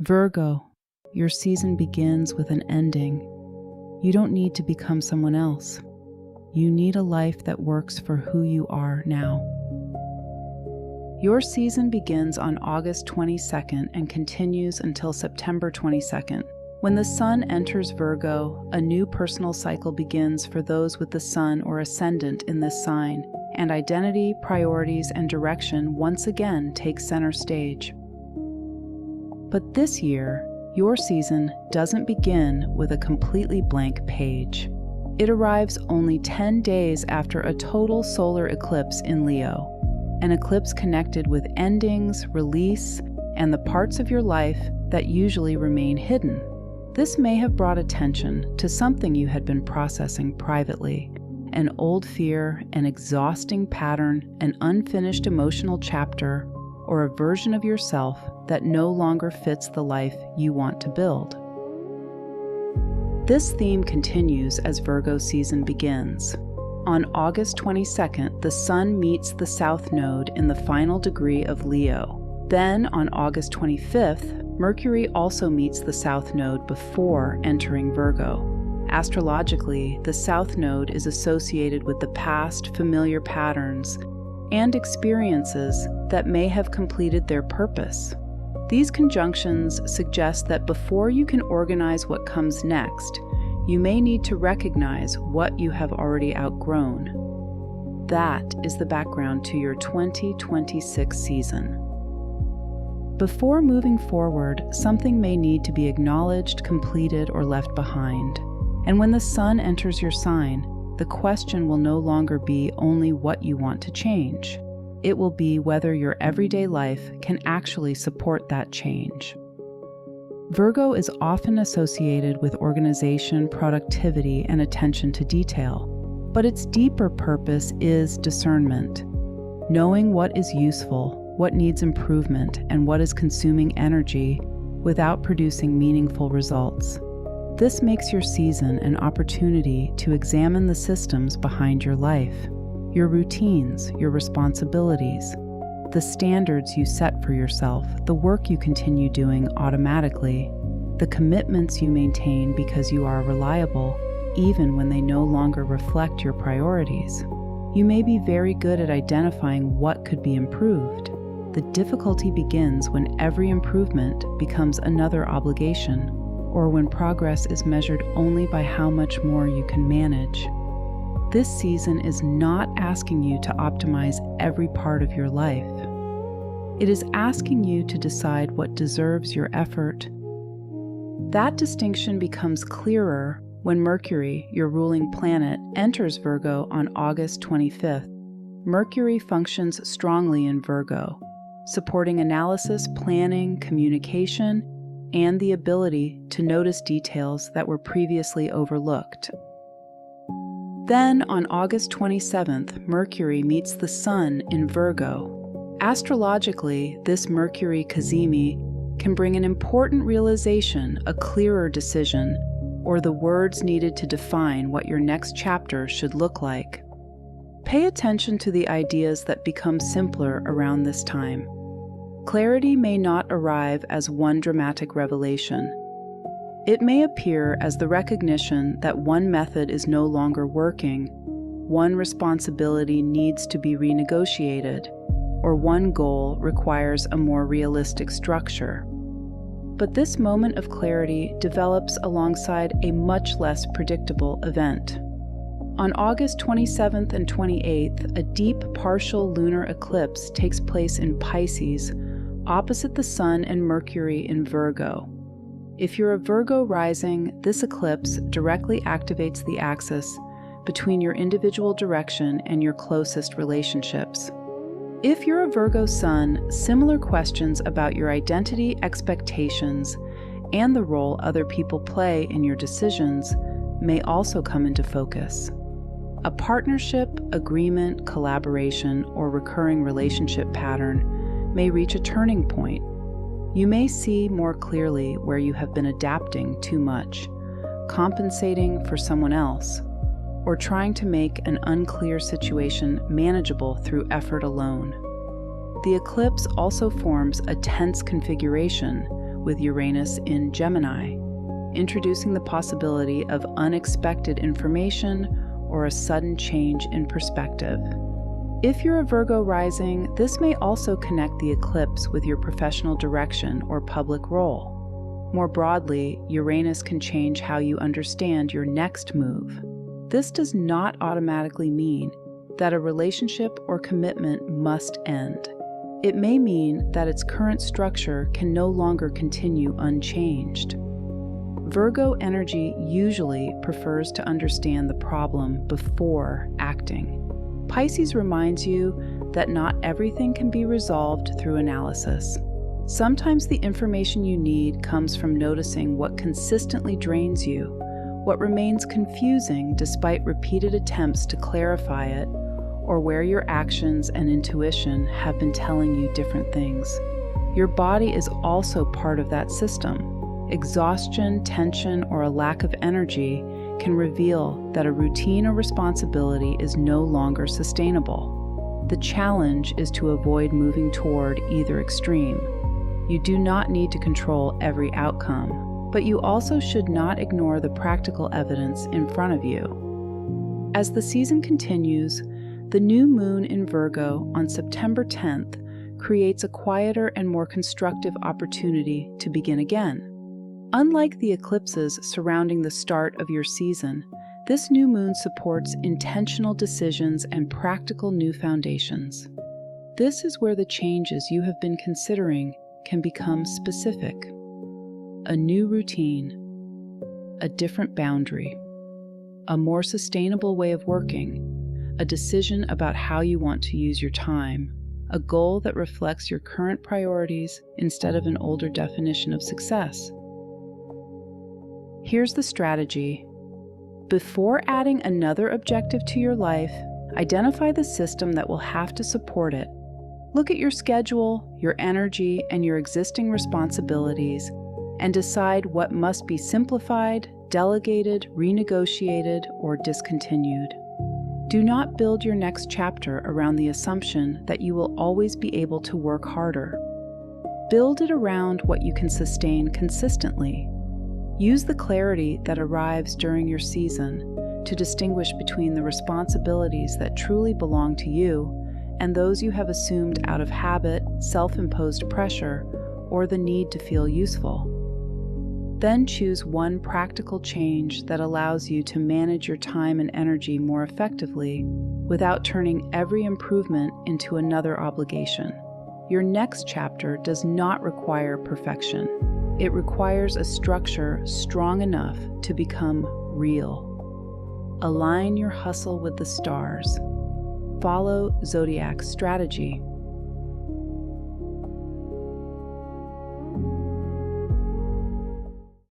Virgo, your season begins with an ending. You don't need to become someone else. You need a life that works for who you are now. Your season begins on August 22nd and continues until September 22nd. When the Sun enters Virgo, a new personal cycle begins for those with the Sun or Ascendant in this sign, and identity, priorities, and direction once again take center stage. But this year, your season doesn't begin with a completely blank page. It arrives only 10 days after a total solar eclipse in Leo, an eclipse connected with endings, release, and the parts of your life that usually remain hidden. This may have brought attention to something you had been processing privately, an old fear, an exhausting pattern, an unfinished emotional chapter, or a version of yourself that no longer fits the life you want to build. This theme continues as Virgo season begins. On August 22nd, the Sun meets the South Node in the final degree of Leo. Then, on August 25th, Mercury also meets the South Node before entering Virgo. Astrologically, the South Node is associated with the past familiar patterns and experiences that may have completed their purpose. These conjunctions suggest that before you can organize what comes next, you may need to recognize what you have already outgrown. That is the background to your 2026 season. Before moving forward, something may need to be acknowledged, completed, or left behind. And when the Sun enters your sign, the question will no longer be only what you want to change. It will be whether your everyday life can actually support that change. Virgo is often associated with organization, productivity, and attention to detail, but its deeper purpose is discernment, knowing what is useful, what needs improvement, and what is consuming energy without producing meaningful results. This makes your season an opportunity to examine the systems behind your life, your routines, your responsibilities, the standards you set for yourself, the work you continue doing automatically, the commitments you maintain because you are reliable, even when they no longer reflect your priorities. You may be very good at identifying what could be improved. The difficulty begins when every improvement becomes another obligation, or when progress is measured only by how much more you can manage. This season is not asking you to optimize every part of your life. It is asking you to decide what deserves your effort. That distinction becomes clearer when Mercury, your ruling planet, enters Virgo on August 25th. Mercury functions strongly in Virgo, supporting analysis, planning, communication, and the ability to notice details that were previously overlooked. Then, on August 27th, Mercury meets the Sun in Virgo. Astrologically, this Mercury cazimi can bring an important realization, a clearer decision, or the words needed to define what your next chapter should look like. Pay attention to the ideas that become simpler around this time. Clarity may not arrive as one dramatic revelation. It may appear as the recognition that one method is no longer working, one responsibility needs to be renegotiated, or one goal requires a more realistic structure. But this moment of clarity develops alongside a much less predictable event. On August 27th and 28th, a deep partial lunar eclipse takes place in Pisces, opposite the Sun and Mercury in Virgo. If you're a Virgo rising, this eclipse directly activates the axis between your individual direction and your closest relationships. If you're a Virgo Sun, similar questions about your identity, expectations, and the role other people play in your decisions may also come into focus. A partnership, agreement, collaboration, or recurring relationship pattern may reach a turning point. You may see more clearly where you have been adapting too much, compensating for someone else, or trying to make an unclear situation manageable through effort alone. The eclipse also forms a tense configuration with Uranus in Gemini, introducing the possibility of unexpected information or a sudden change in perspective. If you're a Virgo rising, this may also connect the eclipse with your professional direction or public role. More broadly, Uranus can change how you understand your next move. This does not automatically mean that a relationship or commitment must end. It may mean that its current structure can no longer continue unchanged. Virgo energy usually prefers to understand the problem before acting. Pisces reminds you that not everything can be resolved through analysis. Sometimes the information you need comes from noticing what consistently drains you, what remains confusing despite repeated attempts to clarify it, or where your actions and intuition have been telling you different things. Your body is also part of that system. Exhaustion, tension, or a lack of energy can reveal that a routine or responsibility is no longer sustainable. The challenge is to avoid moving toward either extreme. You do not need to control every outcome, but you also should not ignore the practical evidence in front of you. As the season continues, the new moon in Virgo on September 10th creates a quieter and more constructive opportunity to begin again. Unlike the eclipses surrounding the start of your season, this new moon supports intentional decisions and practical new foundations. This is where the changes you have been considering can become specific. A new routine, a different boundary, a more sustainable way of working, a decision about how you want to use your time, a goal that reflects your current priorities instead of an older definition of success. Here's the strategy. Before adding another objective to your life, identify the system that will have to support it. Look at your schedule, your energy, and your existing responsibilities, and decide what must be simplified, delegated, renegotiated, or discontinued. Do not build your next chapter around the assumption that you will always be able to work harder. Build it around what you can sustain consistently. Use the clarity that arrives during your season to distinguish between the responsibilities that truly belong to you and those you have assumed out of habit, self-imposed pressure, or the need to feel useful. Then choose one practical change that allows you to manage your time and energy more effectively without turning every improvement into another obligation. Your next chapter does not require perfection. It requires a structure strong enough to become real. Align your hustle with the stars. Follow Zodiac's strategy.